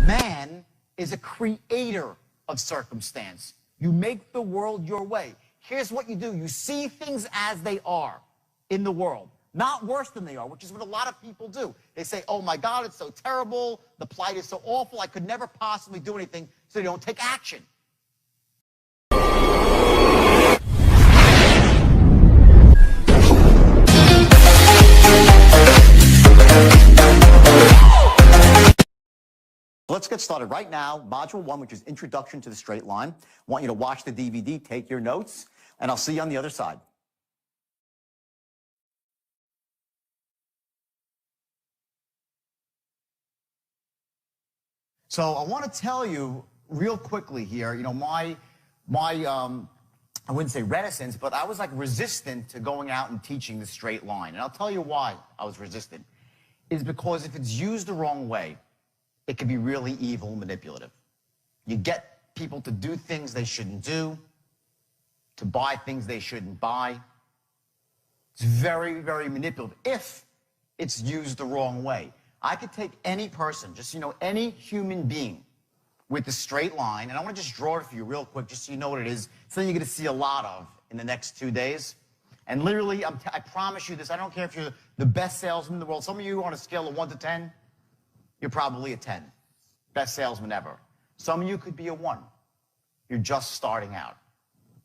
Man is a creator of circumstance. You make the world your way. Here's what you do. You see things as they are in the world, not worse than they are, which is what a lot of people do. They say, oh my God, it's so terrible. The plight is so awful. I could never possibly do anything, so they don't take action. Let's get started right now. Module 1, which is Introduction to the Straight Line. I want you to watch the DVD, take your notes, and I'll see you on the other side. So I want to tell you real quickly here, my I wouldn't say reticence, but I was like resistant to going out and teaching the straight line. And I'll tell you why I was resistant. Is because if it's used the wrong way, it can be really evil and manipulative. You get people to do things they shouldn't do, to buy things they shouldn't buy. It's very, very manipulative if it's used the wrong way. I could take any person, just, any human being with a straight line, and I want to just draw it for you real quick, just so you know what it is, something you're going to see a lot of in the next 2 days. And literally, I promise you this, I don't care if you're the best salesman in the world. Some of you are on a scale of 1 to 10. You're probably a 10. Best salesman ever. Some of you could be a 1. You're just starting out.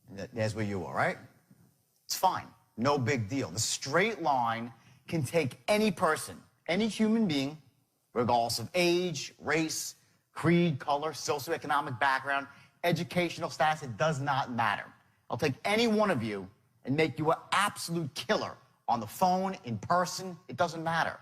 And there's where you are, right? It's fine. No big deal. The straight line can take any person, any human being, regardless of age, race, creed, color, socioeconomic background, educational status. It does not matter. I'll take any one of you and make you an absolute killer on the phone, in person. It doesn't matter.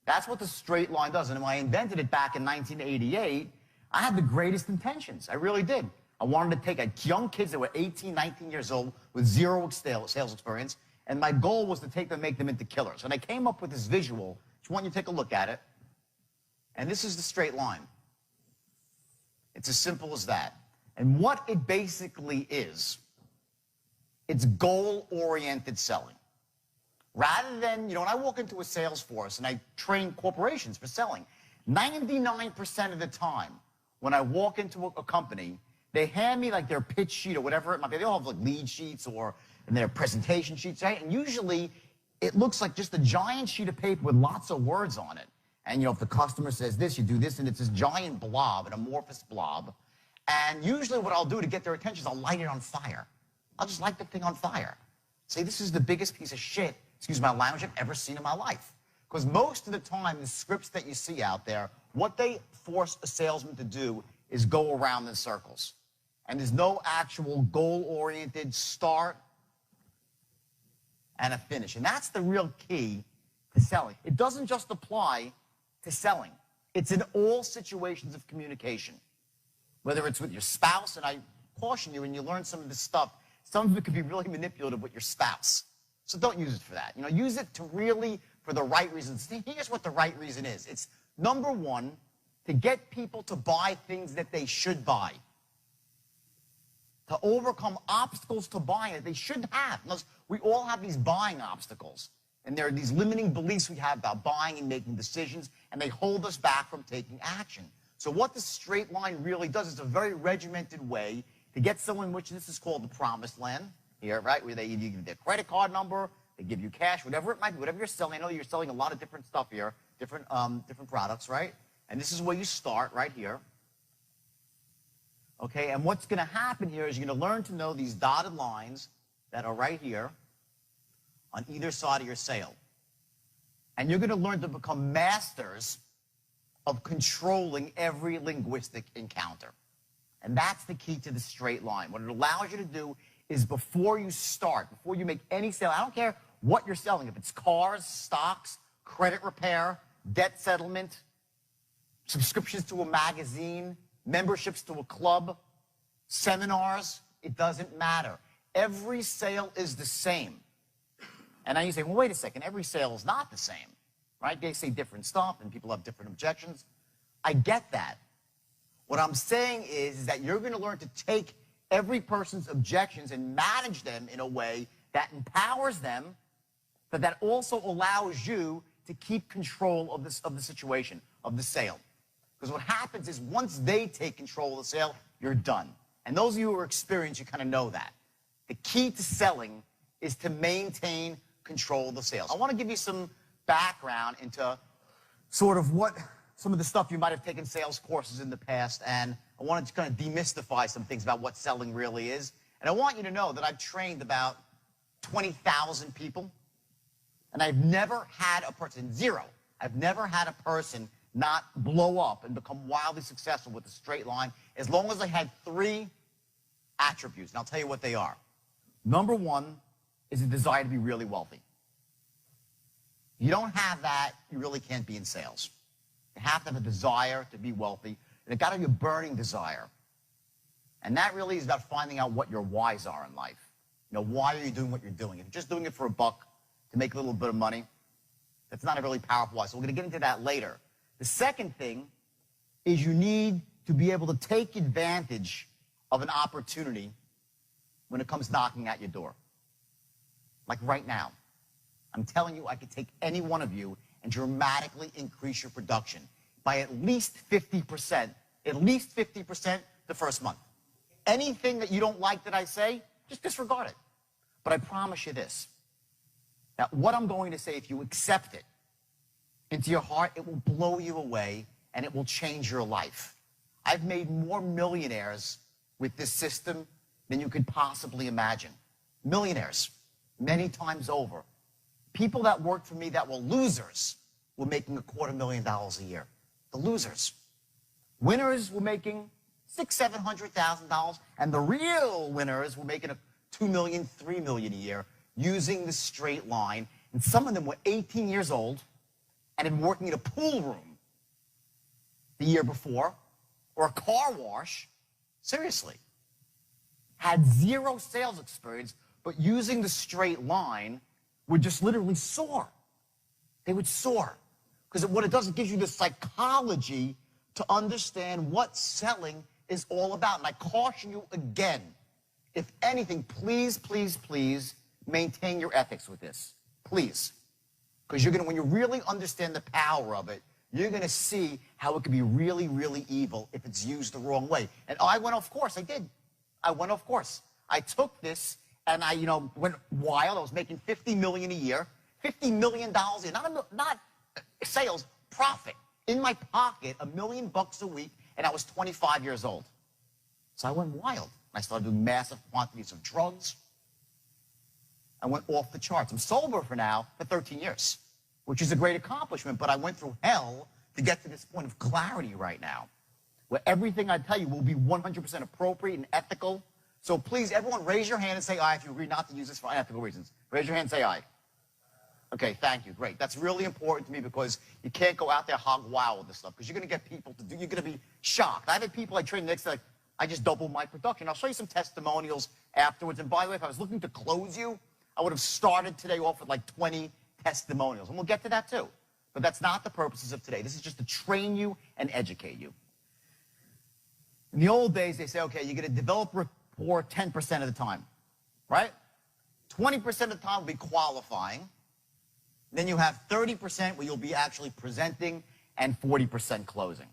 That's what the straight line does. And when I invented it back in 1988, I had the greatest intentions. I really did. I wanted to take young kids that were 18, 19 years old with zero sales experience, and my goal was to take them, make them into killers. And I came up with this visual. Just want you to take a look at it. And this is the straight line. It's as simple as that. And what it basically is, it's goal-oriented selling. Rather than, when I walk into a sales force and I train corporations for selling, 99% of the time when I walk into a company, they hand me like their pitch sheet or whatever it might be. They all have like lead sheets or their presentation sheets, right? And usually it looks like just a giant sheet of paper with lots of words on it. And if the customer says this, you do this, and it's this giant blob, an amorphous blob. And usually what I'll do to get their attention is I'll light it on fire. I'll just light the thing on fire. Say, this is the biggest piece of shit, excuse my language, I've ever seen in my life. Because most of the time, the scripts that you see out there, what they force a salesman to do is go around in circles. And there's no actual goal-oriented start and a finish. And that's the real key to selling. It doesn't just apply to selling. It's in all situations of communication. Whether it's with your spouse, and I caution you when you learn some of this stuff, some of it could be really manipulative with your spouse. So don't use it for that. Use it to really, for the right reasons. Here's what the right reason is. It's, number one, to get people to buy things that they should buy. To overcome obstacles to buying that they shouldn't have. We all have these buying obstacles. And there are these limiting beliefs we have about buying and making decisions, and they hold us back from taking action. So what the straight line really does is a very regimented way to get someone, which this is called the promised land, here, right, where they give you their credit card number, they give you cash, whatever it might be, whatever you're selling. I know you're selling a lot of different stuff here, different products, right? And this is where you start, right here. Okay, and what's going to happen here is you're going to learn to know these dotted lines that are right here on either side of your sale. And you're going to learn to become masters of controlling every linguistic encounter. And that's the key to the straight line. What it allows you to do is before you start, before you make any sale, I don't care what you're selling, if it's cars, stocks, credit repair, debt settlement, subscriptions to a magazine, memberships to a club, seminars, it doesn't matter. Every sale is the same. And now you say, well, wait a second, every sale is not the same, right? They say different stuff and people have different objections. I get that. What I'm saying is that you're going to learn to take every person's objections and manage them in a way that empowers them, but that also allows you to keep control of the situation, of the sale. Because what happens is once they take control of the sale, you're done. And those of you who are experienced, you kind of know that. The key to selling is to maintain control of the sales. I want to give you some background into sort of what some of the stuff you might have taken sales courses in the past, and I wanted to kind of demystify some things about what selling really is. And I want you to know that I've trained about 20,000 people, and I've never had a person, zero, I've never had a person not blow up and become wildly successful with a straight line as long as I had 3 attributes, and I'll tell you what they are. Number 1 is a desire to be really wealthy. If you don't have that, you really can't be in sales. You have to have a desire to be wealthy, and it got to be a burning desire. And that really is about finding out what your whys are in life. You know, why are you doing what you're doing? If you're just doing it for a buck to make a little bit of money, that's not a really powerful why. So we're going to get into that later. The second thing is you need to be able to take advantage of an opportunity when it comes knocking at your door. Like right now. I'm telling you, I could take any one of you and dramatically increase your production by at least 50%, the first month. Anything that you don't like that I say, just disregard it. But I promise you this, that what I'm going to say, if you accept it into your heart, it will blow you away and it will change your life. I've made more millionaires with this system than you could possibly imagine. Millionaires, many times over. People that worked for me that were losers were making $250,000 a year. The losers. Winners were making $600,000, $700,000, and the real winners were making $2 million, $3 million a year using the straight line. And some of them were 18 years old and had been working in a pool room the year before, or a car wash. Seriously. Had 0 sales experience, but using the straight line would just literally soar. They would soar. Because what it does, it gives you the psychology to understand what selling is all about. And I caution you again, if anything, please, please, please maintain your ethics with this. Please. Because you're going to, when you really understand the power of it, you're going to see how it can be really, really evil if it's used the wrong way. And I went off course. I did. I went off course. I took this and I, went wild. I was making $50 million a year, $50 million a year, not sales, profit. In my pocket, $1 million a week, and I was 25 years old. So I went wild. I started doing massive quantities of drugs. I went off the charts. I'm sober for 13 years, which is a great accomplishment, but I went through hell to get to this point of clarity right now, where everything I tell you will be 100% appropriate and ethical. So please, everyone, raise your hand and say aye if you agree not to use this for unethical reasons. Raise your hand and say aye. Okay, thank you, great. That's really important to me because you can't go out there hog wild with this stuff because you're going to get people to do, you're going to be shocked. I've had people I train next to, like, I just doubled my production. I'll show you some testimonials afterwards. And by the way, if I was looking to close you, I would have started today off with like 20 testimonials. And we'll get to that too. But that's not the purposes of today. This is just to train you and educate you. In the old days, they say, okay, you're going to develop rapport 10% of the time, right? 20% of the time will be qualifying. Then you have 30% where you'll be actually presenting and 40% closing.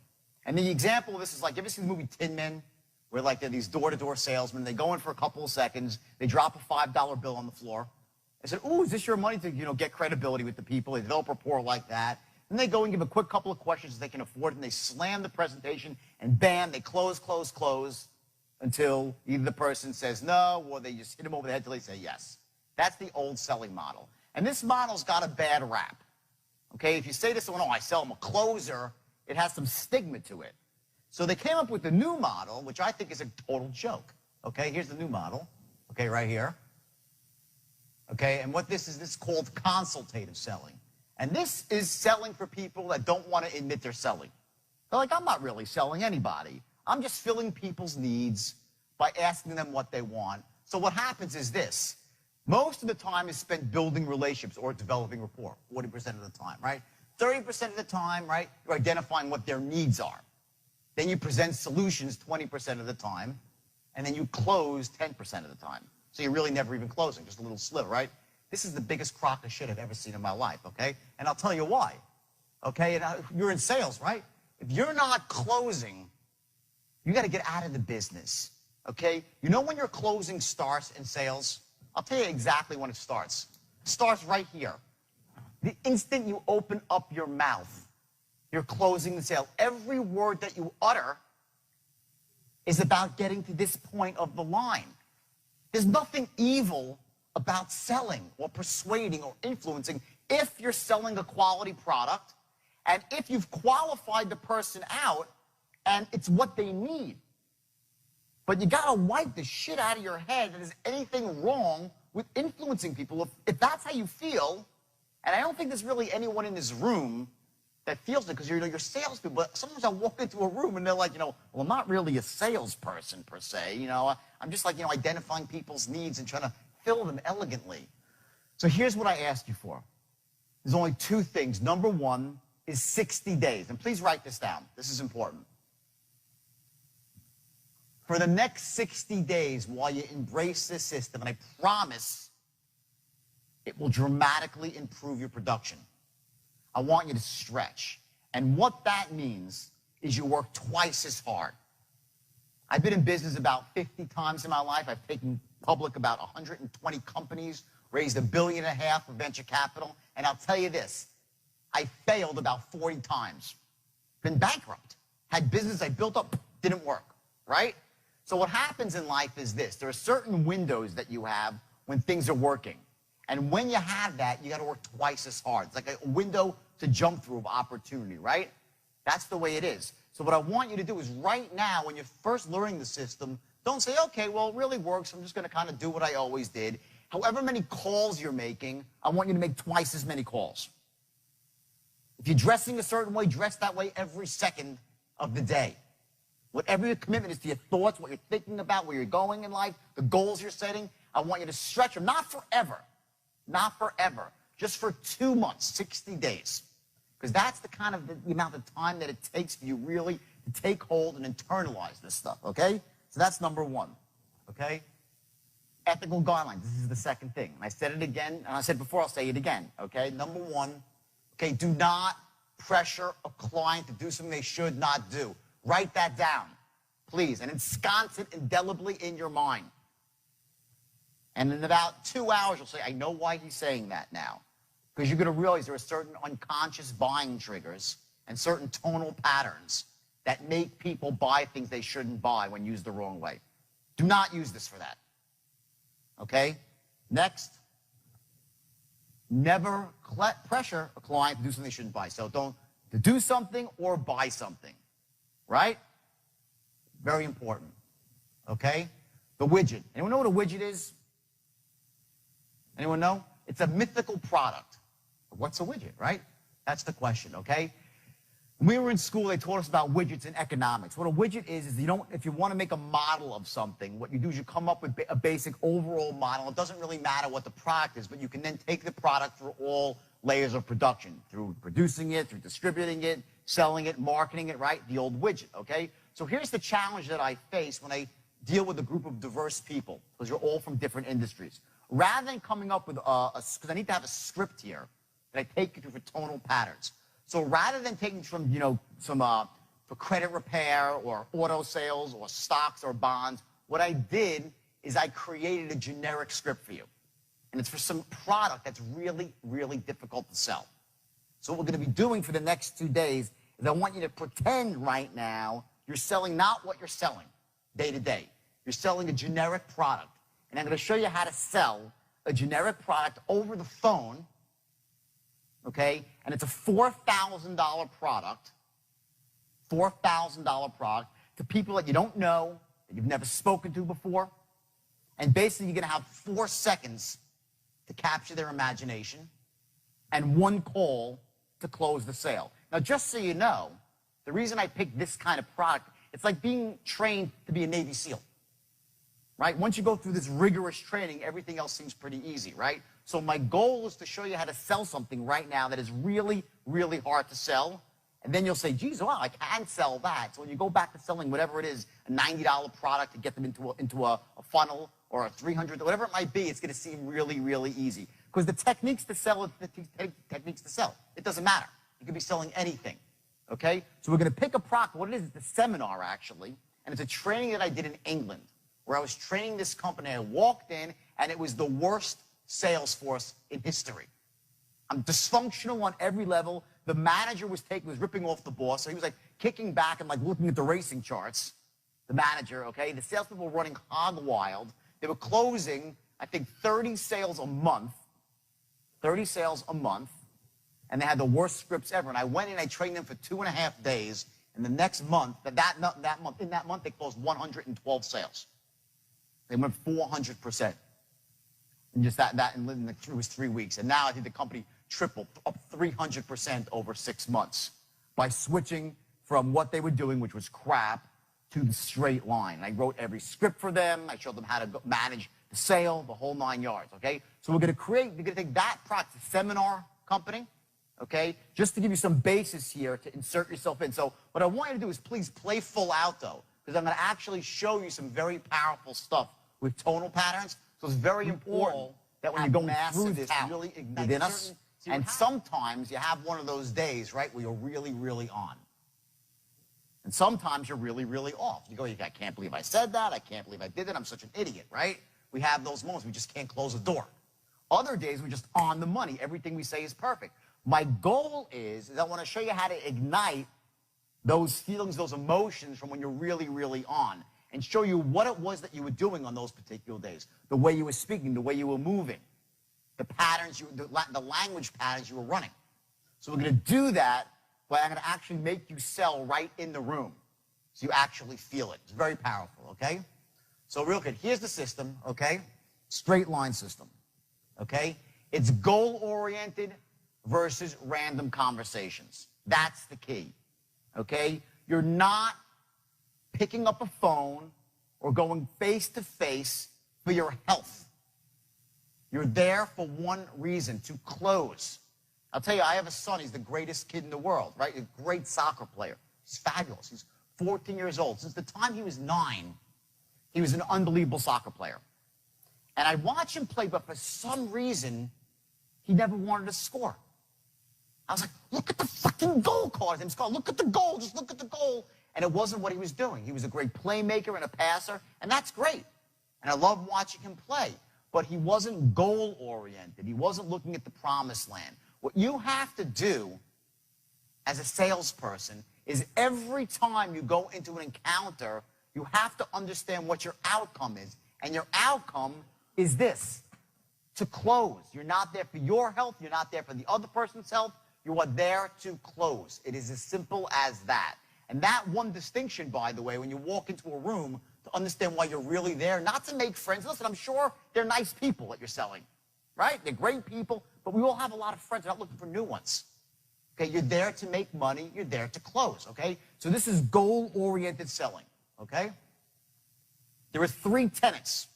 And the example of this is like, you ever seen the movie Tin Men? Where like they're these door-to-door salesmen, they go in for a couple of seconds, they drop a $5 bill on the floor. They said, ooh, is this your money to, get credibility with the people? They develop rapport like that. Then they go and give a quick couple of questions they can afford, and they slam the presentation, and bam, they close, until either the person says no, or they just hit them over the head till they say yes. That's the old selling model. And this model's got a bad rap. Okay, if you say to someone, oh, I sell them a closer, it has some stigma to it. So they came up with the new model, which I think is a total joke. Okay, here's the new model. Okay, right here. Okay, and what this is called consultative selling. And this is selling for people that don't want to admit they're selling. They're like, I'm not really selling anybody. I'm just filling people's needs by asking them what they want. So what happens is this. Most of the time is spent building relationships or developing rapport, 40% of the time, right? 30% of the time, right, you're identifying what their needs are. Then you present solutions 20% of the time, and then you close 10% of the time. So you're really never even closing, just a little sliver, right? This is the biggest crock of shit I've ever seen in my life, okay? And I'll tell you why, okay? And you're in sales, right? if you're not closing, you got to get out of the business, okay? You know when your closing starts in sales? I'll tell you exactly when it starts. It starts right here. The instant you open up your mouth, you're closing the sale. Every word that you utter is about getting to this point of the line. There's nothing evil about selling or persuading or influencing if you're selling a quality product and if you've qualified the person out and it's what they need. But you gotta wipe the shit out of your head that there's anything wrong with influencing people. If that's how you feel, and I don't think there's really anyone in this room that feels it, because you're salespeople. But sometimes I walk into a room and they're like, well, I'm not really a salesperson per se. I'm just like, identifying people's needs and trying to fill them elegantly. So here's what I asked you for. There's only two things. Number one is 60 days. And please write this down. This is important. For the next 60 days, while you embrace this system, and I promise it will dramatically improve your production, I want you to stretch. And what that means is you work twice as hard. I've been in business about 50 times in my life. I've taken public about 120 companies, raised $1.5 billion of venture capital. And I'll tell you this, I failed about 40 times. Been bankrupt. Had business I built up, didn't work, right? So what happens in life is this. There are certain windows that you have when things are working. And when you have that, you got to work twice as hard. It's like a window to jump through of opportunity, right? That's the way it is. So what I want you to do is right now, when you're first learning the system, don't say, okay, well, it really works. I'm just going to kind of do what I always did. However many calls you're making, I want you to make twice as many calls. If you're dressing a certain way, dress that way every second of the day. Whatever your commitment is to your thoughts, what you're thinking about, where you're going in life, the goals you're setting, I want you to stretch them, not forever. Not forever. Just for 2 months, 60 days. Because that's the kind of the amount of time that it takes for you really to take hold and internalize this stuff, okay? So that's number one, okay? Ethical guidelines. This is the second thing. And I said it again, and I said before, I'll say it again, okay? Number one, okay, do not pressure a client to do something they should not do. Write that down, please, and ensconce it indelibly in your mind. And in about 2 hours, you'll say, I know why he's saying that now. Because you're going to realize there are certain unconscious buying triggers and certain tonal patterns that make people buy things they shouldn't buy when used the wrong way. Do not use this for that. Okay? Next, never pressure a client to do something they shouldn't buy. So don't to do something or buy something. Right? Very important. Okay? The widget. Anyone know what a widget is? Anyone know? It's a mythical product. What's a widget, right? That's the question, okay? When we were in school, they taught us about widgets in economics. What a widget is if you want to make a model of something, what you do is you come up with a basic overall model. It doesn't really matter what the product is, but you can then take the product through all layers of production, through producing it, through distributing it, selling it, marketing it, right? The old widget, okay? So here's the challenge that I face when I deal with a group of diverse people, because you're all from different industries. Rather than coming up with because I need to have a script here that I take you through for tonal patterns. So rather than taking from, for credit repair or auto sales or stocks or bonds, what I did is I created a generic script for you. And it's for some product that's really, really difficult to sell. So what we're going to be doing for the next 2 days is I want you to pretend right now you're selling not what you're selling day to day. You're selling a generic product. And I'm going to show you how to sell a generic product over the phone, okay? And it's a $4,000 product, $4,000 product to people that you don't know, that you've never spoken to before. And basically, you're going to have 4 seconds to capture their imagination and 1 call to close the sale. Now, just so you know, the reason I picked this kind of product, it's like being trained to be a Navy SEAL. Right? Once you go through this rigorous training, everything else seems pretty easy, right? So my goal is to show you how to sell something right now that is really, really hard to sell. And then you'll say, geez, wow, I can sell that. So when you go back to selling whatever it is, a $90 product to get them into a funnel or a $300, whatever it might be, it's going to seem really, really easy. Because the techniques to sell, it doesn't matter. You could be selling anything. Okay? So we're going to pick a product. What it is, it's a seminar, actually. And it's a training that I did in England, where I was training this company. I walked in, and it was the worst sales force in history. I'm dysfunctional on every level. The manager was ripping off the boss. So he was like kicking back and like looking at the racing charts. The manager, okay? The salespeople were running hog wild. They were closing, I think, 30 sales a month. 30 sales a month. And they had the worst scripts ever. And I went in, I trained them for 2.5 days. And the next month, in that month, they closed 112 sales. They went 400%. And just it was 3 weeks. And now I think the company tripled, up 300% over 6 months by switching from what they were doing, which was crap, to the straight line. I wrote every script for them. I showed them how to manage the sale, the whole 9 yards, okay? So we're going to take that product, a seminar company, okay, just to give you some basis here to insert yourself in. So what I want you to do is please play full out, though, because I'm going to actually show you some very powerful stuff with tonal patterns. So it's very important that when you're going through this, you really ignite within us. And sometimes you have one of those days, right, where you're really, really on. And sometimes you're really, really off. You go, I can't believe I said that. I can't believe I did that. I'm such an idiot, right? We have those moments. We just can't close a door. Other days, we're just on the money. Everything we say is perfect. My goal is I want to show you how to ignite those feelings, those emotions from when you're really, really on, and show you what it was that you were doing on those particular days, the way you were speaking, the way you were moving, the patterns, the language patterns you were running. So we're going to do that, but I'm going to actually make you sell right in the room so you actually feel it. It's very powerful, okay? So real quick, here's the system, okay? Straight line system, okay? It's goal-oriented versus random conversations. That's the key, okay? You're not picking up a phone or going face-to-face for your health. You're there for one reason, to close. I'll tell you, I have a son. He's the greatest kid in the world, right? A great soccer player. He's fabulous. He's 14 years old. Since the time he was 9, he was an unbelievable soccer player. And I watch him play, but for some reason, he never wanted to score. I was like, look at the fucking goal card. Look at the goal. Just look at the goal. And it wasn't what he was doing. He was a great playmaker and a passer, and that's great. And I love watching him play. But he wasn't goal-oriented. He wasn't looking at the promised land. What you have to do as a salesperson is every time you go into an encounter, you have to understand what your outcome is. And your outcome is this, to close. You're not there for your health. You're not there for the other person's health. You are there to close. It is as simple as that. And that one distinction, by the way, when you walk into a room, to understand why you're really there, not to make friends. Listen, I'm sure they're nice people that you're selling, right? They're great people, but we all have a lot of friends. We're not looking for new ones. Okay, you're there to make money. You're there to close, okay? So this is goal-oriented selling, okay? There are 3 tenets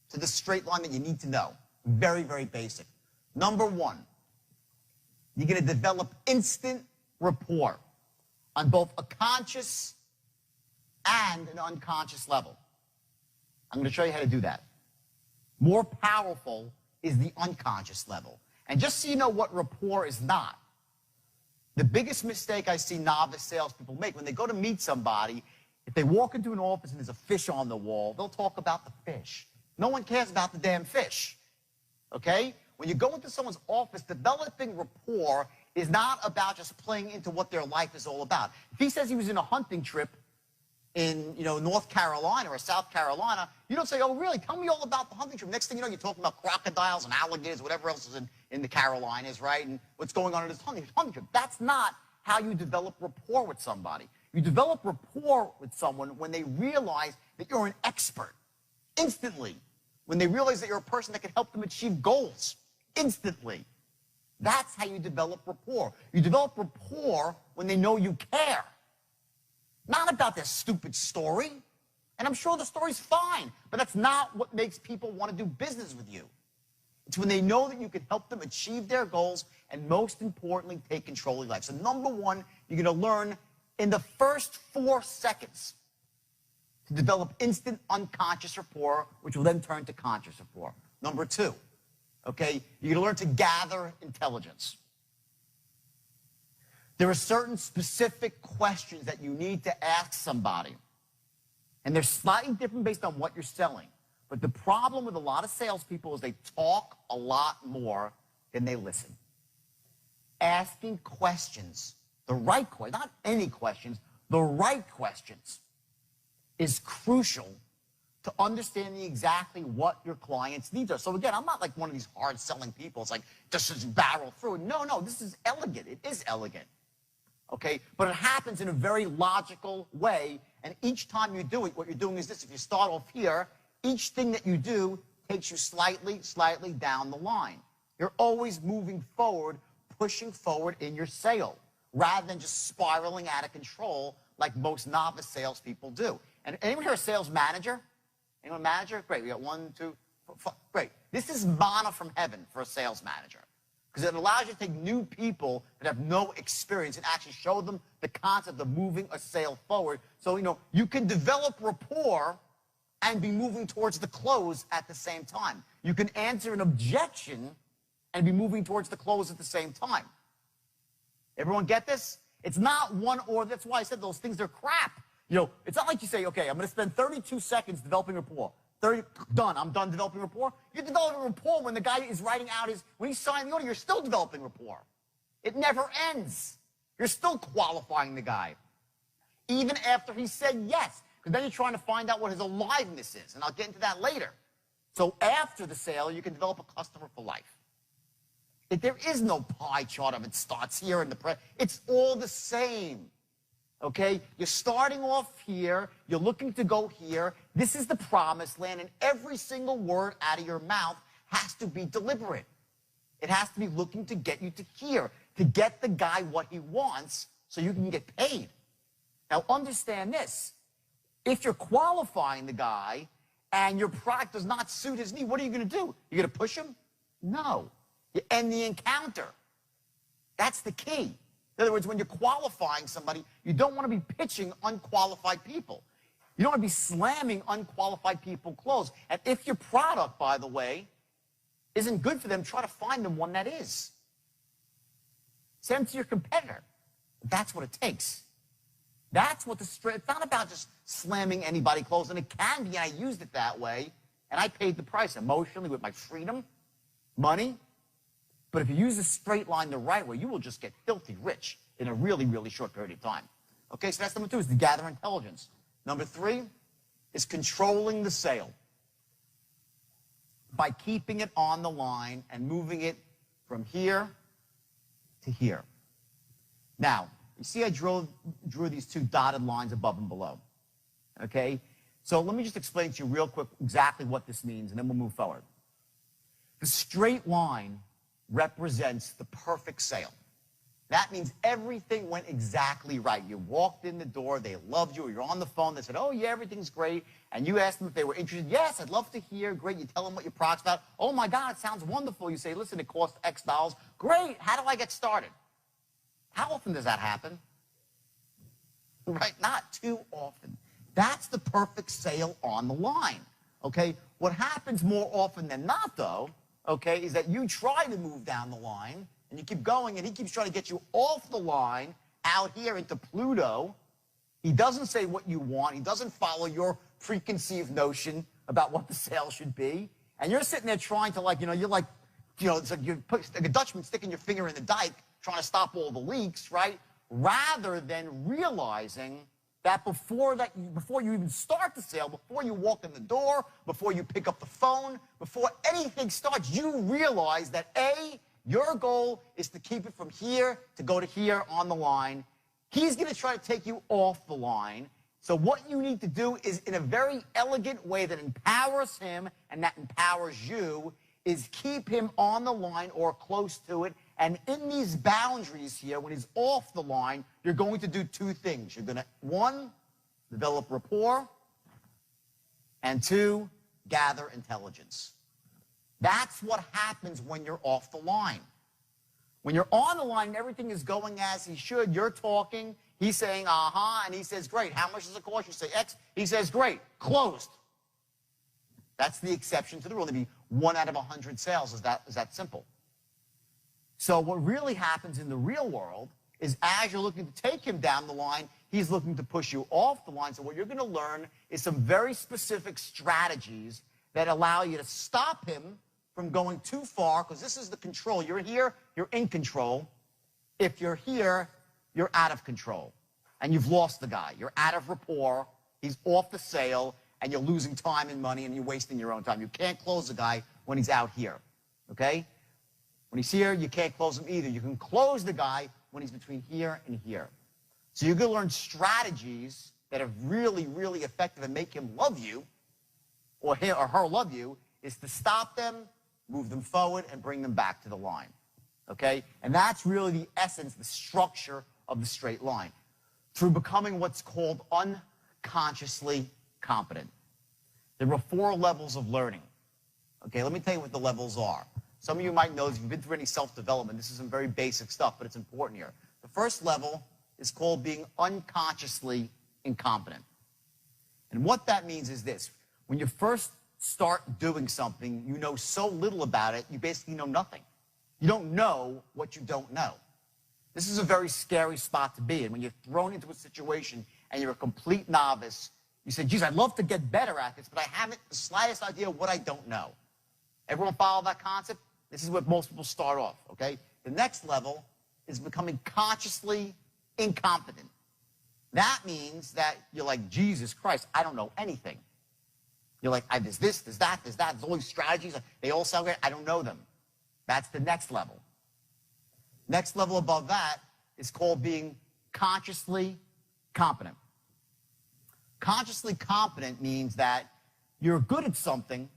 to the straight line that you need to know. Very, very basic. Number 1, you're going to develop instant rapport on both a conscious and an unconscious level. I'm going to show you how to do that. More powerful is the unconscious level. And just so you know what rapport is not, the biggest mistake I see novice salespeople make when they go to meet somebody, if they walk into an office and there's a fish on the wall, they'll talk about the fish. No one cares about the damn fish, okay? When you go into someone's office, developing rapport is not about just playing into what their life is all about. If he says he was in a hunting trip in, North Carolina or South Carolina, you don't say, oh, really? Tell me all about the hunting trip. Next thing you know, you're talking about crocodiles and alligators, whatever else is in the Carolinas, right? And what's going on in this hunting trip. That's not how you develop rapport with somebody. You develop rapport with someone when they realize that you're an expert. Instantly. When they realize that you're a person that can help them achieve goals. Instantly. That's how you develop rapport. You develop rapport when they know you care. Not about their stupid story. And I'm sure the story's fine, but that's not what makes people want to do business with you. It's when they know that you can help them achieve their goals and, most importantly, take control of your life. So number 1, you're going to learn in the first 4 seconds to develop instant unconscious rapport, which will then turn to conscious rapport. Number 2, okay, you're going to learn to gather intelligence. There are certain specific questions that you need to ask somebody. And they're slightly different based on what you're selling. But the problem with a lot of salespeople is they talk a lot more than they listen. Asking questions, the right questions, not any questions, the right questions, is crucial to understanding exactly what your client's needs are. So again, I'm not like one of these hard-selling people. It's like, just barrel through it. No, this is elegant. It is elegant. Okay? But it happens in a very logical way. And each time you do it, what you're doing is this. If you start off here, each thing that you do takes you slightly down the line. You're always moving forward, pushing forward in your sale, rather than just spiraling out of control like most novice salespeople do. And anyone here a sales manager? Anyone a manager? Great. We got 1, 2, 4, 5. Great. This is manna from heaven for a sales manager, because it allows you to take new people that have no experience and actually show them the concept of moving a sale forward. So, you can develop rapport and be moving towards the close at the same time. You can answer an objection and be moving towards the close at the same time. Everyone get this? It's not one or. That's why I said those things are crap. It's not like you say, okay, I'm going to spend 32 seconds developing rapport. Done. I'm done developing rapport. You're developing rapport when the guy is writing out when he's signing the order, you're still developing rapport. It never ends. You're still qualifying the guy, even after he said yes. Because then you're trying to find out what his aliveness is, and I'll get into that later. So after the sale, you can develop a customer for life. There is no pie chart of it starts here in the press. It's all the same. Okay? You're starting off here. You're looking to go here. This is the promised land, and every single word out of your mouth has to be deliberate. It has to be looking to get you to here, to get the guy what he wants so you can get paid. Now, understand this. If you're qualifying the guy and your product does not suit his need, what are you going to do? You're going to push him? No. You end the encounter. That's the key. In other words, when you're qualifying somebody, you don't want to be pitching unqualified people. You don't want to be slamming unqualified people closed. And if your product, by the way, isn't good for them, try to find them one that is. Send them to your competitor. That's what it takes. That's what it's not about just slamming anybody closed. And it can be, and I used it that way, and I paid the price emotionally with my freedom, money. But if you use a straight line the right way, you will just get filthy rich in a really, really short period of time. Okay, so that's number 2, is to gather intelligence. Number 3 is controlling the sale by keeping it on the line and moving it from here to here. Now, you see I drew these 2 dotted lines above and below. Okay? So let me just explain to you real quick exactly what this means, and then we'll move forward. The straight line represents the perfect sale. That means everything went exactly right. You walked in the door, they loved you, or you're on the phone, they said, oh yeah, everything's great, and you asked them if they were interested. Yes, I'd love to hear. Great. You tell them what your product's about. Oh my God, it sounds wonderful. You say, listen, it costs X dollars. Great. How do I get started? How often does that happen? Right? Not too often. That's the perfect sale on the line. Okay? What happens more often than not, though, okay, is that you try to move down the line, and you keep going, and he keeps trying to get you off the line out here into Pluto. He doesn't say what you want. He doesn't follow your preconceived notion about what the sale should be. And you're sitting there trying to, like, you're like, it's like you're like a Dutchman sticking your finger in the dike trying to stop all the leaks, right? Rather than realizing that before you even start the sale, before you walk in the door, before you pick up the phone, before anything starts, you realize that A, your goal is to keep it from here to go to here on the line. He's going to try to take you off the line. So what you need to do is, in a very elegant way that empowers him and that empowers you, is keep him on the line or close to it. And in these boundaries here, when he's off the line, you're going to do 2 things. You're going to, 1, develop rapport, and 2, gather intelligence. That's what happens when you're off the line. When you're on the line and everything is going as he should, you're talking, he's saying, uh-huh, and he says, great. How much does it cost? You say X. He says, great. Closed. That's the exception to the rule. There'll be 1 out of 100 sales. Is that simple? So what really happens in the real world is as you're looking to take him down the line, he's looking to push you off the line. So what you're going to learn is some very specific strategies that allow you to stop him from going too far, because this is the control. You're here, you're in control. If you're here, you're out of control. And you've lost the guy. You're out of rapport. He's off the sale, and you're losing time and money, and you're wasting your own time. You can't close the guy when he's out here, okay? When he's here, you can't close him either. You can close the guy when he's between here and here. So you're going to learn strategies that are really, really effective and make him love you, or him or her love you, is to stop them, move them forward, and bring them back to the line, okay? And that's really the essence, the structure of the straight line, through becoming what's called unconsciously competent. There are 4 levels of learning. Okay, let me tell you what the levels are. Some of you might know, if you've been through any self-development, this is some very basic stuff, but it's important here. The first level is called being unconsciously incompetent. And what that means is this. When you first start doing something, you know so little about it, you basically know nothing. You don't know what you don't know. This is a very scary spot to be in. When you're thrown into a situation and you're a complete novice, you say, geez, I'd love to get better at this, but I haven't the slightest idea what I don't know. Everyone follow that concept? This is where most people start off, okay? The next level is becoming consciously incompetent. That means that you're like, Jesus Christ, I don't know anything. You're like, there's this, there's that, there's that. There's all these strategies. They all sound great. I don't know them. That's the next level. Next level above that is called being consciously competent. Consciously competent means that you're good at something,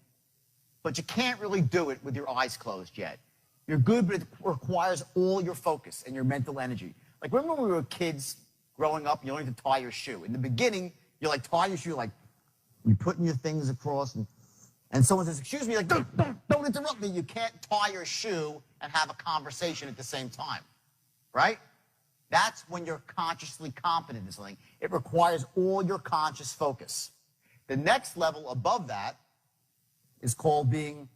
but you can't really do it with your eyes closed yet. You're good, but it requires all your focus and your mental energy. Like, remember when we were kids growing up, you only had to tie your shoe. In the beginning, you're like, tie your shoe, like, you're putting your things across, and someone says, excuse me, like, don't interrupt me. You can't tie your shoe and have a conversation at the same time, right? That's when you're consciously competent in something. It requires all your conscious focus. The next level above that is called being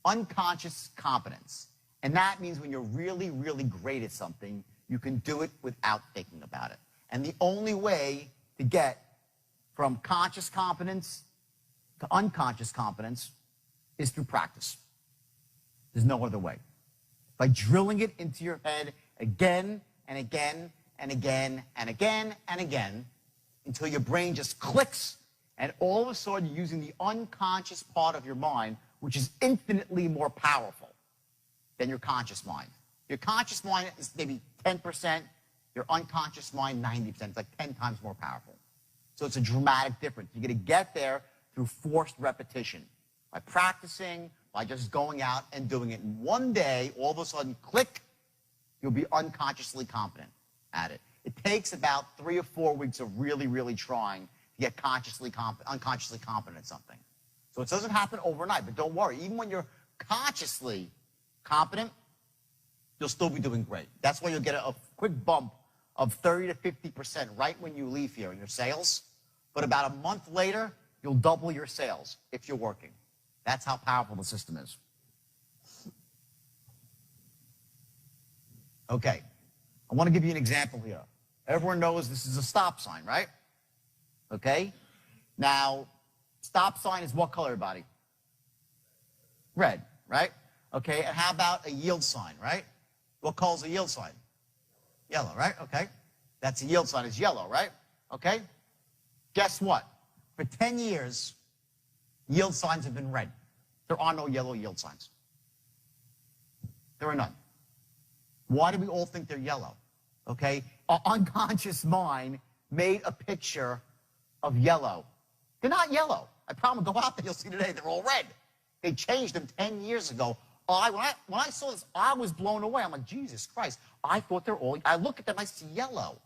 unconscious competence. And that means when you're really, really great at something, you can do it without thinking about it. And the only way to get from conscious competence to unconscious competence is through practice. There's no other way. By drilling it into your head again and again and again and again and again until your brain just clicks, and all of a sudden you're using the unconscious part of your mind, which is infinitely more powerful than your conscious mind. Your conscious mind is maybe 10%, your unconscious mind 90%. It's like 10 times more powerful. So it's a dramatic difference. You're going to get there through forced repetition, by practicing, by just going out and doing it. And one day, all of a sudden, click, you'll be unconsciously competent at it. It takes about 3 or 4 weeks of really, really trying to get unconsciously competent at something. So it doesn't happen overnight, but don't worry. Even when you're consciously competent, you'll still be doing great. That's why you'll get a quick bump of 30 to 50% right when you leave here in your sales. But about a month later, you'll double your sales if you're working. That's how powerful the system is. Okay, I want to give you an example here. Everyone knows this is a stop sign, right? Okay? Now, stop sign is what color, everybody? Red, right? Okay, and how about a yield sign, right? What color is a yield sign? Yellow, right? Okay. That's a yield sign. It's yellow, right? Okay. Guess what? For 10 years, yield signs have been red. There are no yellow yield signs. There are none. Why do we all think they're yellow? Okay? Our unconscious mind made a picture of yellow. They're not yellow. I promise, go out there, you'll see today, they're all red. They changed them 10 years ago. When I saw this, I was blown away. I'm like, Jesus Christ. I thought they're all, I look at them, I see yellow.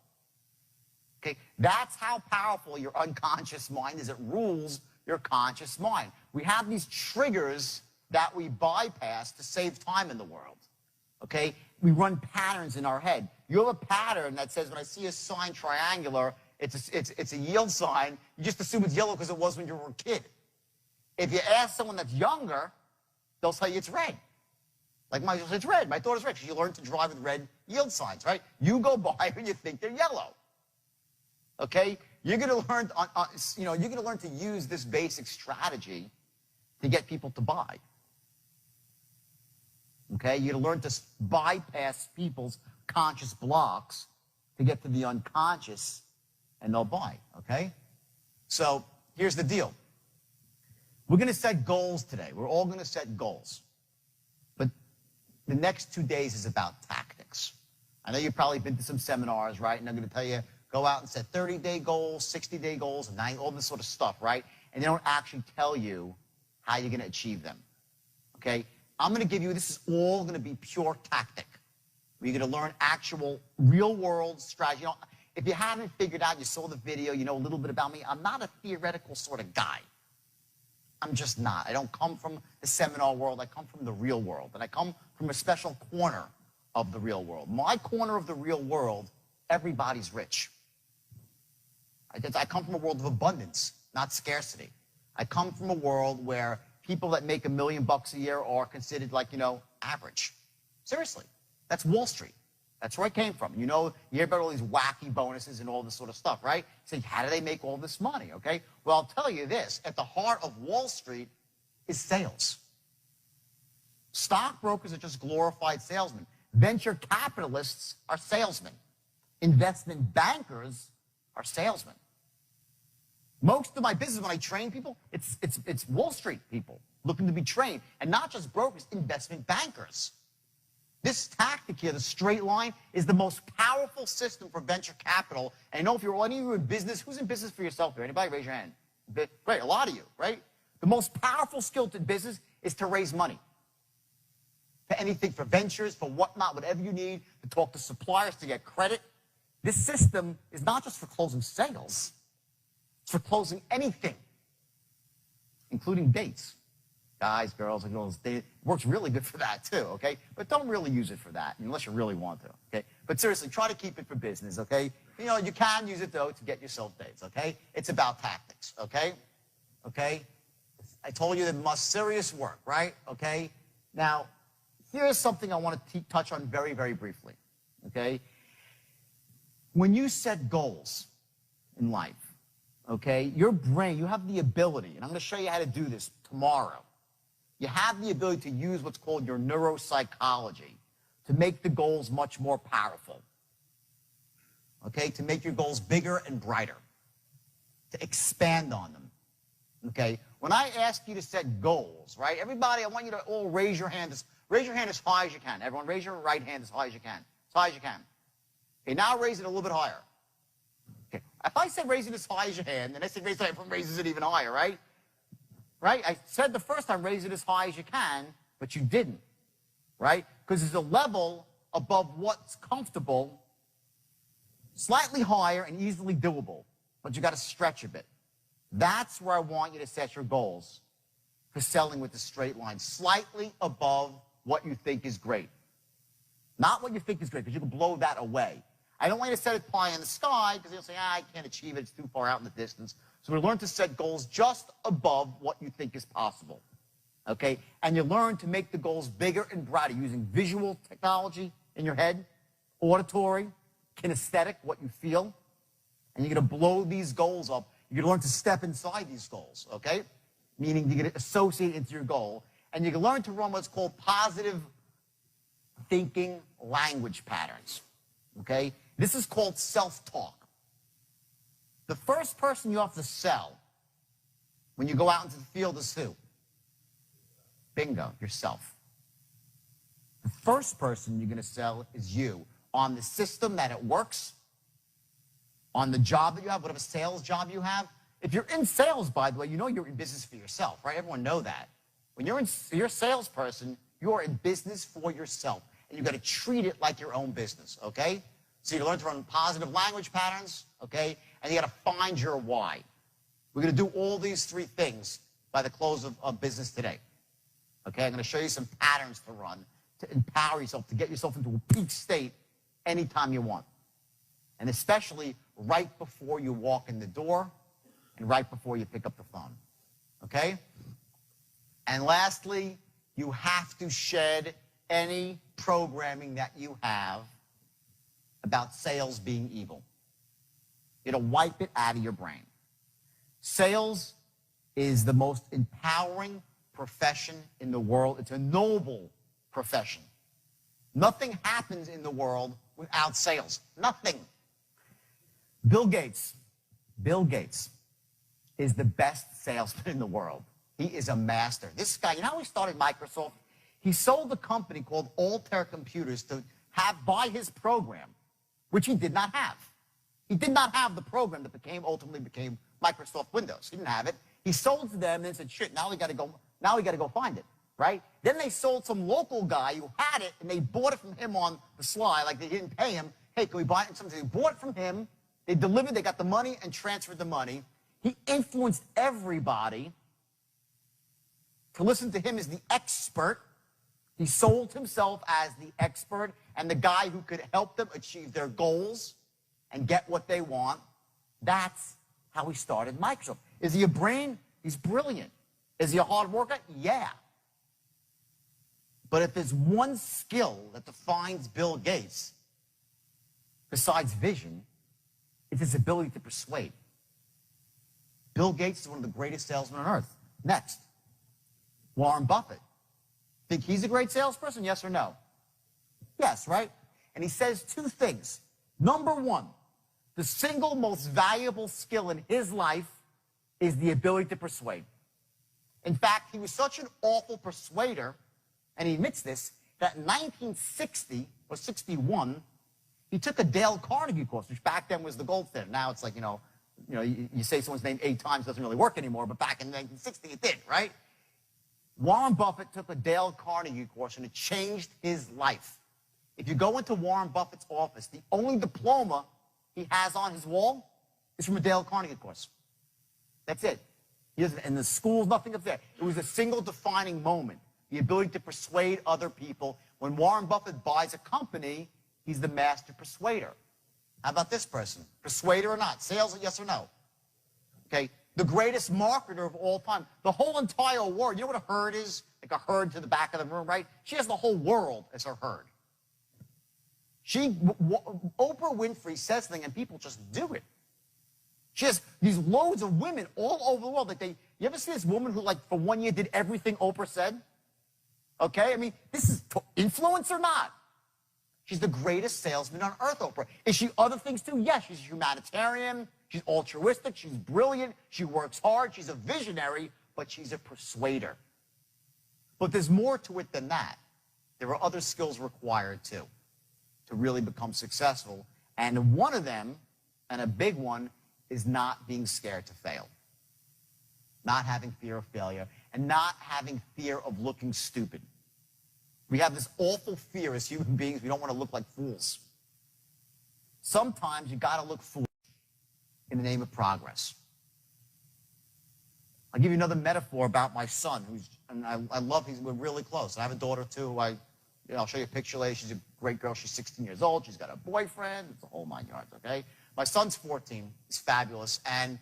Okay, that's how powerful your unconscious mind is. It rules your conscious mind. We have these triggers that we bypass to save time in the world. Okay, we run patterns in our head. You have a pattern that says when I see a sign triangular, it's a yield sign. You just assume it's yellow because it was when you were a kid. If you ask someone that's younger, they'll tell you it's red. Like it's red. My daughter's red. She learned to drive with red yield signs, right? You go by and you think they're yellow. Okay? You're going to learn, you're going to learn to use this basic strategy to get people to buy. Okay? You're going to learn to bypass people's conscious blocks to get to the unconscious, and they'll buy. Okay? So here's the deal. We're going to set goals today. We're all going to set goals. But the next 2 days is about tactics. I know you've probably been to some seminars, right? And they're going to tell you, go out and set 30-day goals, 60-day goals, and all this sort of stuff, right? And they don't actually tell you how you're going to achieve them. Okay? I'm going to give you, this is all going to be pure tactic. You're going to learn actual real-world strategy. If you haven't figured out, you saw the video, you know a little bit about me, I'm not a theoretical sort of guy. I'm just not. I don't come from the seminar world. I come from the real world. And I come from a special corner of the real world. My corner of the real world, everybody's rich. I come from a world of abundance, not scarcity. I come from a world where people that make $1 million a year are considered like, average. Seriously. That's Wall Street. That's where I came from. You hear about all these wacky bonuses and all this sort of stuff, right? So how do they make all this money, okay? Well, I'll tell you this. At the heart of Wall Street is sales. Stockbrokers are just glorified salesmen. Venture capitalists are salesmen. Investment bankers are salesmen. Most of my business, when I train people, it's Wall Street people looking to be trained. And not just brokers, investment bankers. This tactic here, the straight line, is the most powerful system for venture capital. And if you're any of you in business, who's in business for yourself here? Anybody? Raise your hand. Great, a lot of you, right? The most powerful skill to business is to raise money. For anything, for ventures, for whatnot, whatever you need, to talk to suppliers, to get credit. This system is not just for closing sales. It's for closing anything, including dates. Guys, girls, and girls, it works really good for that too, okay? But don't really use it for that unless you really want to, okay? But seriously, try to keep it for business, okay? You can use it, though, to get yourself dates, okay? It's about tactics, okay? Okay? I told you the most serious work, right? Okay? Now, here's something I want to touch on very, very briefly, okay? When you set goals in life, okay, your brain, you have the ability, and I'm going to show you how to do this tomorrow. You have the ability to use what's called your neuropsychology to make the goals much more powerful. Okay, to make your goals bigger and brighter, to expand on them. Okay, when I ask you to set goals, right, everybody, I want you to all raise your hand as high as you can. Everyone, raise your right hand as high as you can. As high as you can. Okay, now raise it a little bit higher. Okay, if I said raise it as high as your hand, then I said raise it, everyone raises it even higher, right? Right? I said the first time, raise it as high as you can, but you didn't, right? Because there's a level above what's comfortable, slightly higher and easily doable, but you got to stretch a bit. That's where I want you to set your goals for selling with the straight line, slightly above what you think is great. Not what you think is great, because you can blow that away. I don't want you to set it high in the sky, because you'll say, I can't achieve it, it's too far out in the distance. So we learn to set goals just above what you think is possible, okay? And you learn to make the goals bigger and brighter using visual technology in your head, auditory, kinesthetic, what you feel, and you're going to blow these goals up. You're going to learn to step inside these goals, okay? Meaning you're going to associate into your goal, and you can learn to run what's called positive thinking language patterns, okay? This is called self-talk. The first person you have to sell when you go out into the field is who? Bingo, yourself. The first person you're going to sell is you on the system that it works, on the job that you have, whatever sales job you have. If you're in sales, by the way, you know you're in business for yourself, right? Everyone know that. When you're a salesperson, you are in business for yourself, and you've got to treat it like your own business, okay? So you learn to run positive language patterns, okay? And you got to find your why. We're going to do all these three things by the close of business today. Okay, I'm going to show you some patterns to run to empower yourself, to get yourself into a peak state anytime you want. And especially right before you walk in the door and right before you pick up the phone. Okay? And lastly, you have to shed any programming that you have about sales being evil. It'll wipe it out of your brain. Sales is the most empowering profession in the world. It's a noble profession. Nothing happens in the world without sales. Nothing. Bill Gates is the best salesman in the world. He is a master. This guy, you know how he started Microsoft? He sold a company called Altair Computers to buy his program, which he did not have. He did not have the program that ultimately became Microsoft Windows. He didn't have it. He sold to them and then said, shit, now we got to go find it, right? Then they sold some local guy who had it, and they bought it from him on the sly, like they didn't pay him. Hey, can we buy it? They bought it from him. They delivered, they got the money and transferred the money. He influenced everybody to listen to him as the expert. He sold himself as the expert and the guy who could help them achieve their goals and get what they want. That's how he started Microsoft. Is he a brain? He's brilliant. Is he a hard worker? Yeah. But if there's one skill that defines Bill Gates, besides vision, it's his ability to persuade. Bill Gates is one of the greatest salesmen on earth. Next, Warren Buffett. Think he's a great salesperson, yes or no? Yes, right? And he says two things. Number one, the single most valuable skill in his life is the ability to persuade. In fact, he was such an awful persuader, and he admits this, that in 1960 or 61, he took a Dale Carnegie course, which back then was the gold standard. Now it's like, you say someone's name 8 times, it doesn't really work anymore, but back in 1960 it did, right? Warren Buffett took a Dale Carnegie course, and it changed his life. If you go into Warren Buffett's office, the only diploma he has on his wall is from a Dale Carnegie course. That's it. He doesn't, and the school's nothing up there. It was a single defining moment, the ability to persuade other people. When Warren Buffett buys a company, he's the master persuader. How about this person? Persuader or not? Sales, yes or no? Okay. The greatest marketer of all time. The whole entire world. You know what a herd is? Like a herd to the back of the room, right? She has the whole world as her herd. Oprah Winfrey says something and people just do it. She has these loads of women all over the world. Like you ever see this woman who, like, for 1 year did everything Oprah said? Okay? I mean, this is influence or not? She's the greatest salesman on earth, Oprah. Is she other things too? Yes, she's a humanitarian. She's altruistic. She's brilliant. She works hard. She's a visionary, but she's a persuader. But there's more to it than that. There are other skills required too to really become successful. And one of them, and a big one, is not being scared to fail. Not having fear of failure, and not having fear of looking stupid. We have this awful fear as human beings. We don't want to look like fools. Sometimes you got to look foolish in the name of progress. I'll give you another metaphor about my son, I love, we're really close. I have a daughter too. I'll show you a picture later. She's a great girl. She's 16 years old. She's got a boyfriend. It's the whole 9 yards, okay? My son's 14. He's fabulous. And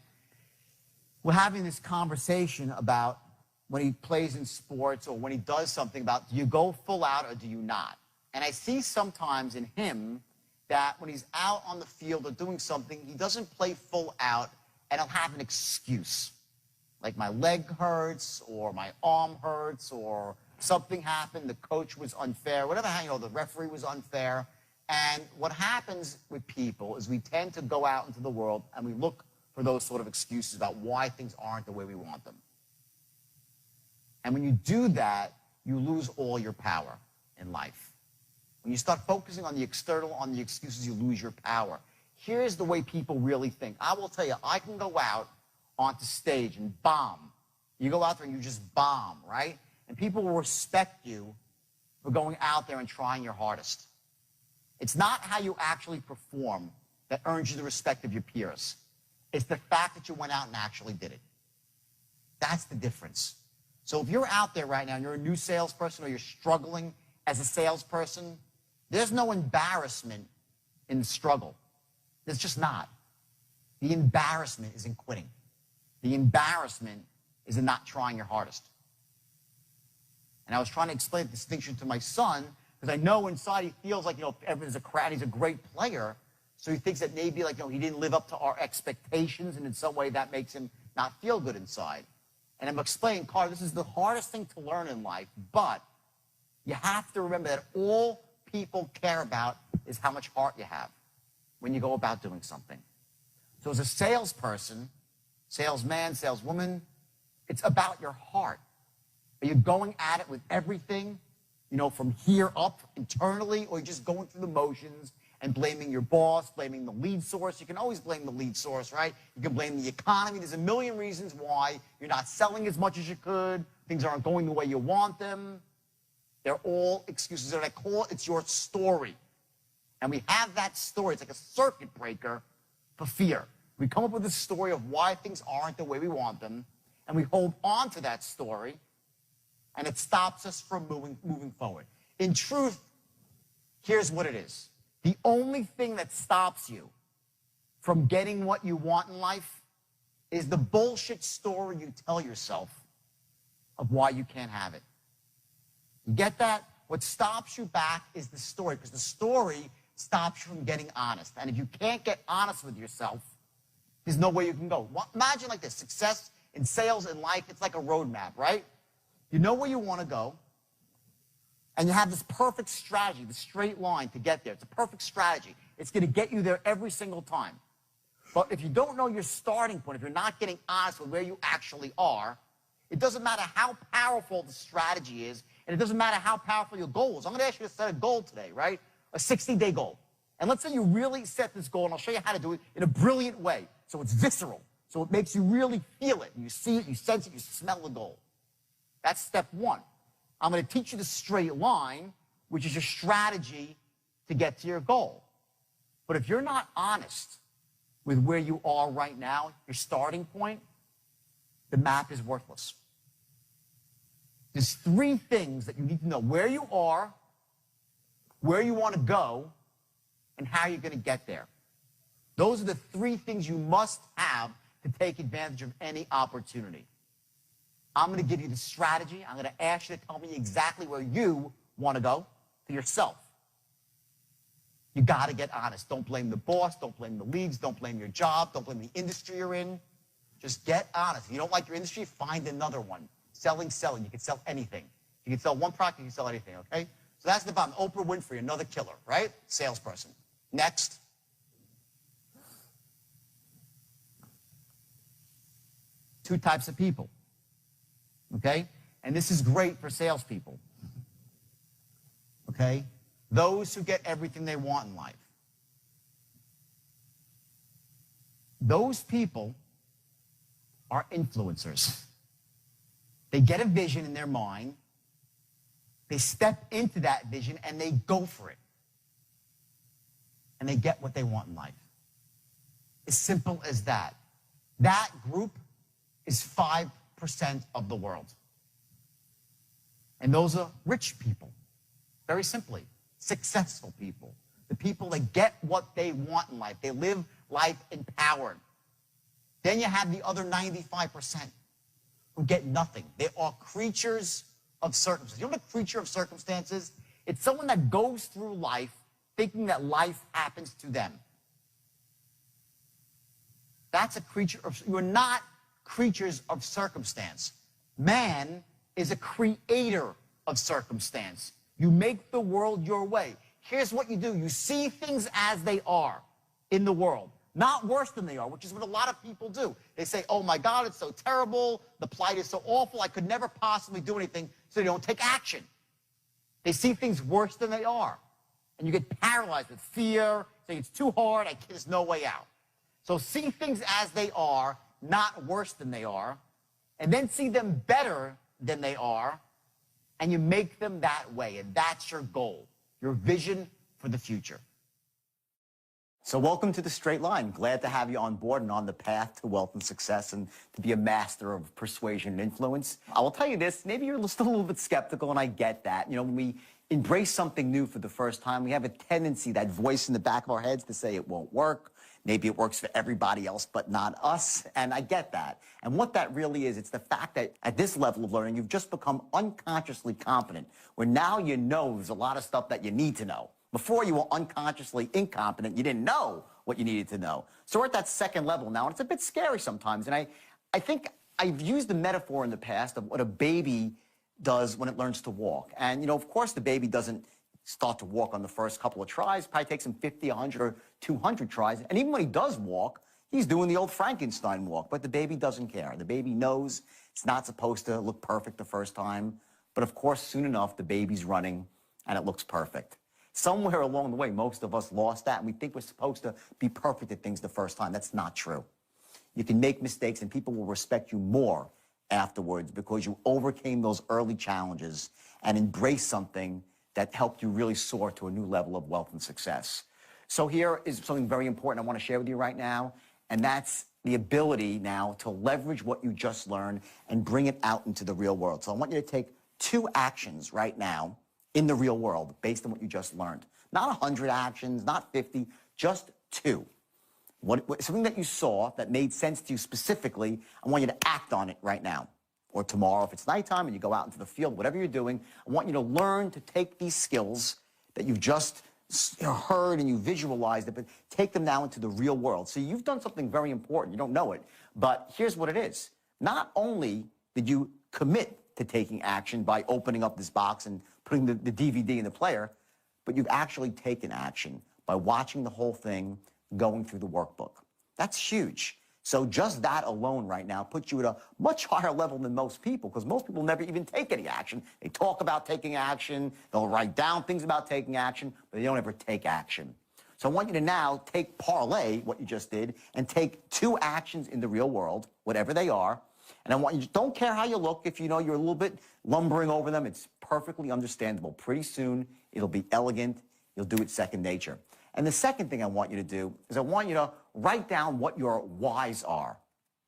we're having this conversation about when he plays in sports or when he does something about, do you go full out or do you not? And I see sometimes in him that when he's out on the field or doing something, he doesn't play full out, and he'll have an excuse. Like my leg hurts, or my arm hurts, or something happened, the coach was unfair, whatever, the referee was unfair. And what happens with people is we tend to go out into the world and we look for those sort of excuses about why things aren't the way we want them. And when you do that, you lose all your power in life. When you start focusing on the external, on the excuses, you lose your power. Here's the way people really think. I will tell you, I can go out onto stage and bomb. You go out there and you just bomb, right? And people will respect you for going out there and trying your hardest. It's not how you actually perform that earns you the respect of your peers. It's the fact that you went out and actually did it. That's the difference. So if you're out there right now and you're a new salesperson or you're struggling as a salesperson, there's no embarrassment in the struggle. There's just not. The embarrassment is in quitting. The embarrassment is in not trying your hardest. And I was trying to explain the distinction to my son, because I know inside he feels like, everyone's a crowd, he's a great player. So he thinks that maybe, he didn't live up to our expectations, and in some way that makes him not feel good inside. And I'm explaining, Carter, this is the hardest thing to learn in life, but you have to remember that all people care about is how much heart you have when you go about doing something. So as a salesperson, salesman, saleswoman, it's about your heart. Are you going at it with everything, from here up internally, or are you just going through the motions and blaming your boss, blaming the lead source? You can always blame the lead source, right? You can blame the economy. There's a million reasons why you're not selling as much as you could. Things aren't going the way you want them. They're all excuses. And I call it, it's your story. And we have that story. It's like a circuit breaker for fear. We come up with a story of why things aren't the way we want them, and we hold on to that story, and it stops us from moving forward. In truth, here's what it is. The only thing that stops you from getting what you want in life is the bullshit story you tell yourself of why you can't have it. You get that? What stops you back is the story, because the story stops you from getting honest. And if you can't get honest with yourself, there's no way you can go. Imagine like this. Success in sales and life, it's like a roadmap, right? You know where you want to go, and you have this perfect strategy, the straight line to get there. It's a perfect strategy. It's going to get you there every single time. But if you don't know your starting point, if you're not getting honest with where you actually are, it doesn't matter how powerful the strategy is, and it doesn't matter how powerful your goal is. I'm going to ask you to set a goal today, right? A 60-day goal. And let's say you really set this goal, and I'll show you how to do it in a brilliant way. So it's visceral. So it makes you really feel it. You see it, you sense it, you smell the goal. That's step one. I'm going to teach you the straight line, which is your strategy to get to your goal. But if you're not honest with where you are right now, your starting point, the map is worthless. There's three things that you need to know: where you are, where you want to go, and how you're going to get there. Those are the three things you must have to take advantage of any opportunity. I'm going to give you the strategy. I'm going to ask you to tell me exactly where you want to go for yourself. You got to get honest. Don't blame the boss. Don't blame the leads. Don't blame your job. Don't blame the industry you're in. Just get honest. If you don't like your industry, find another one. Selling. You can sell anything. You can sell one product, you can sell anything, okay? So that's the bottom. Oprah Winfrey, another killer, right? Salesperson. Next. Two types of people, okay? And this is great for salespeople, okay? Those who get everything they want in life. Those people are influencers. They get a vision in their mind, they step into that vision, and they go for it. And they get what they want in life. As simple as that. That group is 5% of the world. And those are rich people. Very simply, successful people. The people that get what they want in life. They live life empowered. Then you have the other 95% who get nothing. They are creatures of circumstances. You know what a creature of circumstances? It's someone that goes through life thinking that life happens to them. That's a creature of... You're not creatures of circumstance. Man is a creator of circumstance. You make the world your way. Here's what you do. You see things as they are in the world, not worse than they are, which is what a lot of people do. They say, oh my God, it's so terrible. The plight is so awful. I could never possibly do anything, so they don't take action. They see things worse than they are. And you get paralyzed with fear, saying it's too hard, there's no way out. So see things as they are, not worse than they are, and then see them better than they are, and you make them that way, and that's your goal, your vision for the future. So welcome to The Straight Line. Glad to have you on board and on the path to wealth and success and to be a master of persuasion and influence. I will tell you this, maybe you're still a little bit skeptical, and I get that. You know, when we embrace something new for the first time, we have a tendency, that voice in the back of our heads, to say it won't work. Maybe it works for everybody else, but not us, and I get that. And what that really is, it's the fact that at this level of learning, you've just become unconsciously competent, where now you know there's a lot of stuff that you need to know. Before, you were unconsciously incompetent. You didn't know what you needed to know. So we're at that second level now, and it's a bit scary sometimes. And I think I've used the metaphor in the past of what a baby does when it learns to walk. And, you know, of course, the baby doesn't start to walk on the first couple of tries. Probably takes him 50, 100, or 200 tries. And even when he does walk, he's doing the old Frankenstein walk. But the baby doesn't care. The baby knows it's not supposed to look perfect the first time. But, of course, soon enough, the baby's running, and it looks perfect. Somewhere along the way, most of us lost that, and we think we're supposed to be perfect at things the first time. That's not true. You can make mistakes, and people will respect you more afterwards because you overcame those early challenges and embraced something that helped you really soar to a new level of wealth and success. So here is something very important I want to share with you right now, and that's the ability now to leverage what you just learned and bring it out into the real world. So I want you to take 2 actions right now in the real world based on what you just learned. Not 100 actions, not 50, just 2. Something that you saw that made sense to you specifically, I want you to act on it right now. Or tomorrow, if it's nighttime and you go out into the field, whatever you're doing, I want you to learn to take these skills that you've just heard and you visualized it, but take them now into the real world. So you've done something very important. You don't know it, but here's what it is. Not only did you commit to taking action by opening up this box and putting the DVD in the player, but you've actually taken action by watching the whole thing, going through the workbook. That's huge. So just that alone right now puts you at a much higher level than most people, because most people never even take any action. They talk about taking action, they'll write down things about taking action, but they don't ever take action. So I want you to now parlay what you just did and take 2 actions in the real world, whatever they are, and I want you to, don't care how you look. If you know you're a little bit lumbering over them, it's perfectly understandable. Pretty soon, it'll be elegant. You'll do it second nature. And the second thing I want you to do is I want you to write down what your whys are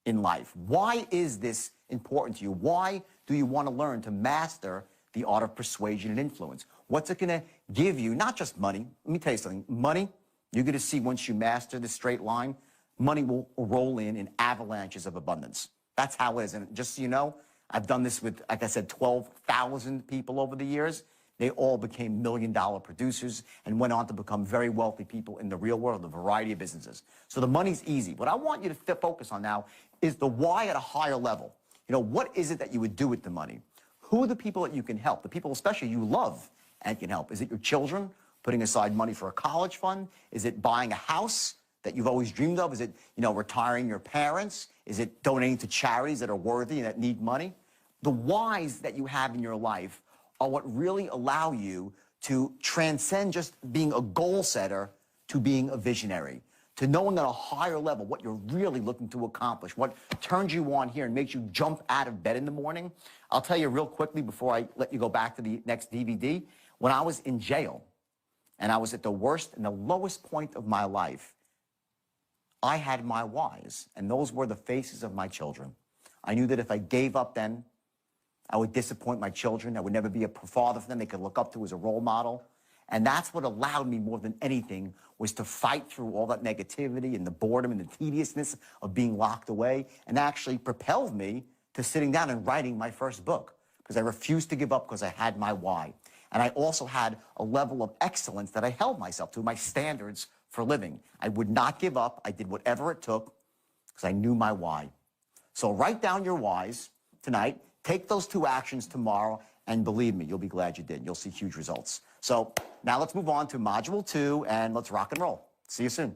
in life. Why is this important to you? Why do you want to learn to master the art of persuasion and influence? What's it going to give you? Not just money. Let me tell you something. Money, you're going to see once you master the straight line, money will roll in avalanches of abundance. That's how it is. And just so you know, I've done this with, like I said, 12,000 people over the years. They all became million-dollar producers and went on to become very wealthy people in the real world, a variety of businesses. So the money's easy. What I want you to focus on now is the why at a higher level. You know, what is it that you would do with the money? Who are the people that you can help? The people especially you love and can help. Is it your children, putting aside money for a college fund? Is it buying a house that you've always dreamed of? Is it, you know, retiring your parents? Is it donating to charities that are worthy and that need money? The whys that you have in your life are what really allow you to transcend just being a goal setter to being a visionary, to knowing at a higher level what you're really looking to accomplish, what turns you on here and makes you jump out of bed in the morning. I'll tell you real quickly before I let you go back to the next DVD. When I was in jail and I was at the worst and the lowest point of my life, I had my whys, and those were the faces of my children. I knew that if I gave up then, I would disappoint my children. I would never be a father for them they could look up to as a role model. And that's what allowed me more than anything was to fight through all that negativity and the boredom and the tediousness of being locked away, and actually propelled me to sitting down and writing my first book, because I refused to give up because I had my why. And I also had a level of excellence that I held myself to, my standards for living. I would not give up. I did whatever it took because I knew my why. So write down your whys tonight. Take those 2 actions tomorrow, and believe me, you'll be glad you did. You'll see huge results. So now let's move on to Module 2, and let's rock and roll. See you soon.